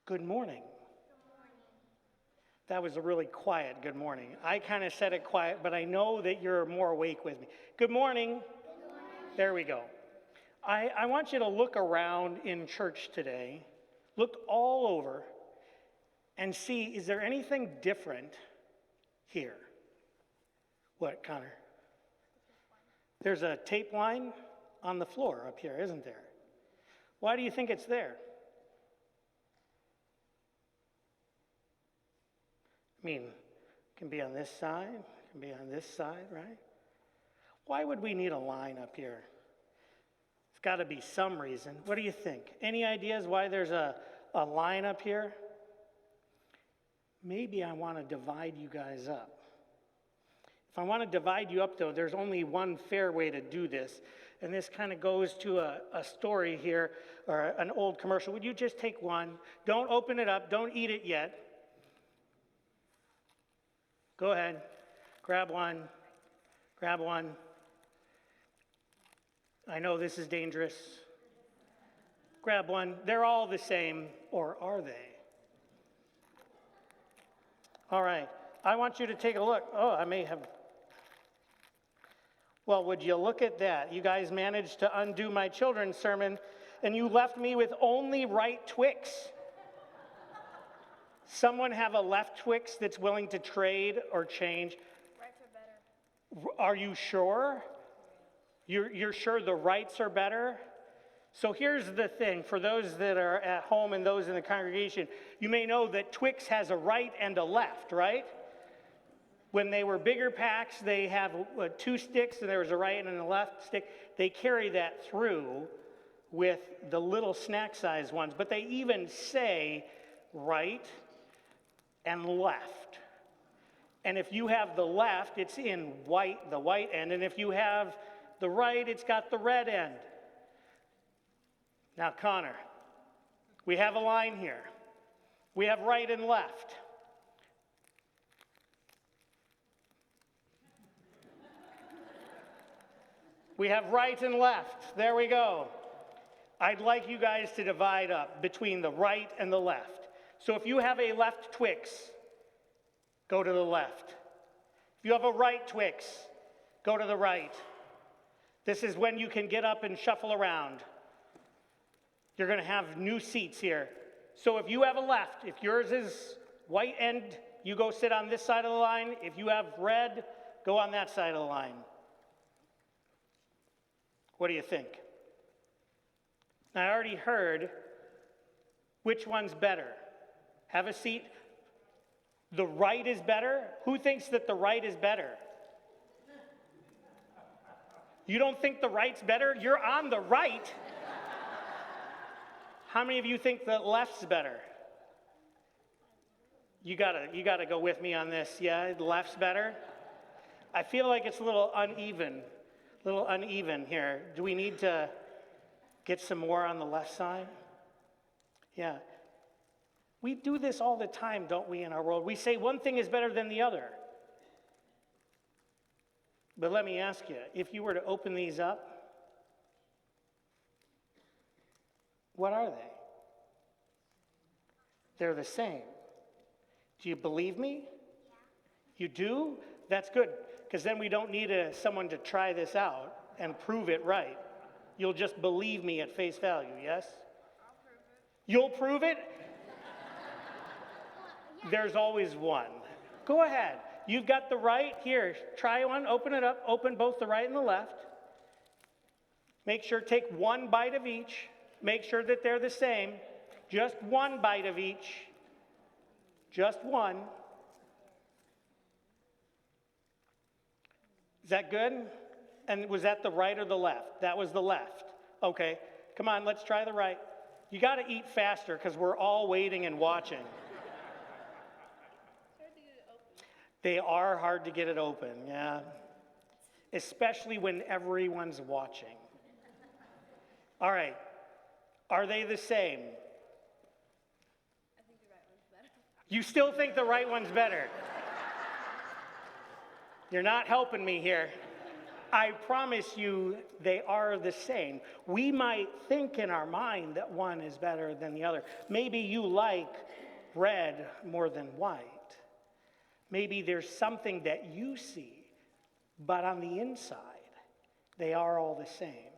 Good morning. That was a really quiet good morning. I kind of said it quiet, but I know that you're more awake with me. Good morning. There we go. I want you to look around in church today. Look all over and see, is there anything different here? What, Connor? There's a tape line on the floor up here, isn't there? Why do you think it's there? I mean, it can be on this side, it can be on this side, right? Why would we need a line up here? It's got to be some reason. What do you think? Any ideas why there's a line up here? Maybe I want to divide you guys up. If I want to divide you up, though, there's only one fair way to do this. And this kind of goes to a story here, or an old commercial. Would you just take one? Don't open it up. Don't eat it yet. Go ahead. Grab one. Grab one. I know this is dangerous. Grab one. They're all the same, or are they? All right. I want you to take a look. Oh, I may have... Well, would you look at that? You guys managed to undo my children's sermon, and you left me with only right Twix. Someone have a left Twix that's willing to trade or change? Rights are better. Are you sure? You're sure the rights are better? So here's the thing. For those that are at home and those in the congregation, you may know that Twix has a right and a left, right? When they were bigger packs, they have two sticks, and there was a right and a left stick. They carry that through with the little snack-sized ones, but they even say right and left. And if you have the left, it's in white, the white end, and if you have the right, it's got the red end. Now, Connor, we have a line here. We have right and left. We have right and left. There we go. I'd like you guys to divide up between the right and the left. So if you have a left Twix, go to the left. If you have a right Twix, go to the right. This is when you can get up and shuffle around. You're going to have new seats here. So if you have a left, if yours is white end, you go sit on this side of the line. If you have red, go on that side of the line. What do you think? I already heard which one's better. Have a seat. The right is better? Who thinks that the right is better? You don't think the right's better? You're on the right. How many of you think the left's better? You gotta go with me on this. Yeah, the left's better. I feel like it's a little uneven here. Do we need to get some more on the left side? Yeah. We do this all the time, don't we, in our world? We say one thing is better than the other. But let me ask you, if you were to open these up, what are they? They're the same. Do you believe me? Yeah. You do? That's good, because then we don't need someone to try this out and prove it right. You'll just believe me at face value, yes? I'll prove it. You'll prove it? There's always one. Go ahead. You've got the right. Here, try one. Open it up. Open both the right and the left. Make sure, take one bite of each. Make sure that they're the same. Just one bite of each. Just one. Is that good? And was that the right or the left? That was the left. Okay. Come on, let's try the right. You got to eat faster because we're all waiting and watching. They are hard to get it open, yeah. Especially when everyone's watching. All right. Are they the same? I think the right one's better. You still think the right one's better? You're not helping me here. I promise you they are the same. We might think in our mind that one is better than the other. Maybe you like red more than white. Maybe there's something that you see, but on the inside, they are all the same.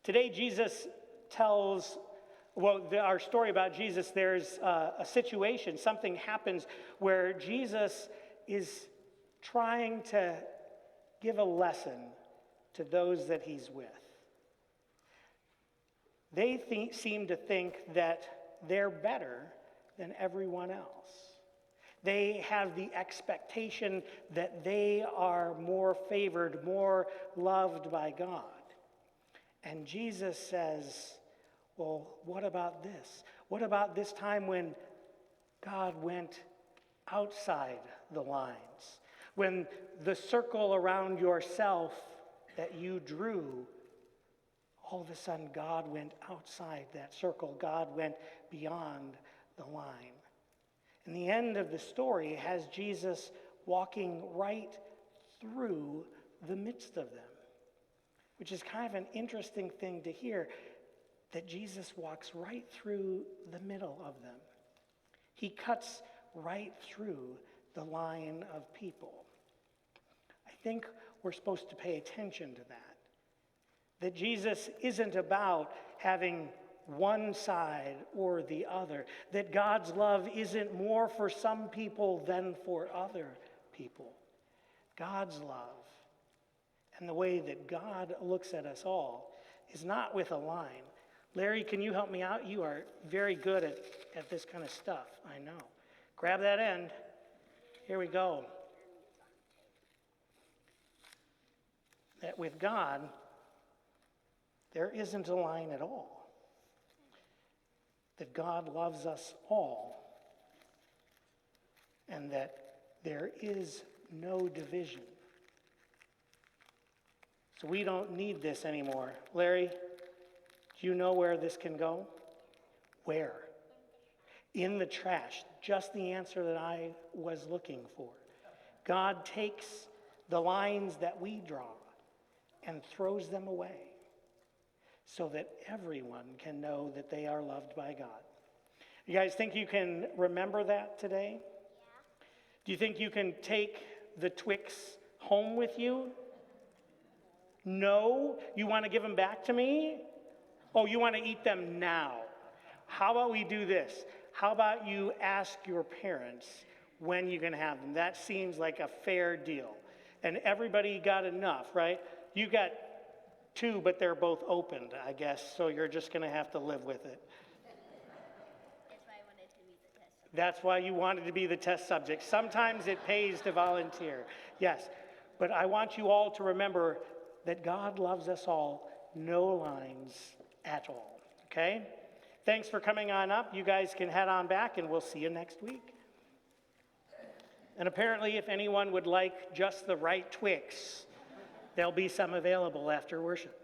Today, Jesus tells, our story about Jesus, there's a situation, something happens where Jesus is trying to give a lesson to those that he's with. They seem to think that they're better than everyone else. They have the expectation that they are more favored, more loved by God. And Jesus says, well, what about this? What about this time when God went outside the lines? When the circle around yourself that you drew, all of a sudden God went outside that circle. God went beyond the line. And the end of the story has Jesus walking right through the midst of them, which is kind of an interesting thing to hear, that Jesus walks right through the middle of them. He cuts right through the line of people. I think we're supposed to pay attention to that. That Jesus isn't about having one side or the other. That God's love isn't more for some people than for other people. God's love and the way that God looks at us all is not with a line. Larry, can you help me out? You are very good at this kind of stuff, I know. Grab that end. Here we go. That with God, there isn't a line at all. That God loves us all. And that there is no division. So we don't need this anymore. Larry, do you know where this can go? Where? In the trash. Just the answer that I was looking for. God takes the lines that we draw and throws them away so that everyone can know that they are loved by God. You guys think you can remember that today? Yeah. Do you think you can take the Twix home with you? No? You want to give them back to me? Oh, you want to eat them now? How about we do this? How about you ask your parents when you can have them? That seems like a fair deal. And everybody got enough, right? You got 2, but they're both opened, I guess, so you're just going to have to live with it. That's why you wanted to be the test subject. Sometimes it pays to volunteer. Yes, but I want you all to remember that God loves us all, no lines at all, okay? Thanks for coming on up. You guys can head on back, and we'll see you next week. And apparently, if anyone would like just the right Twix, there'll be some available after worship.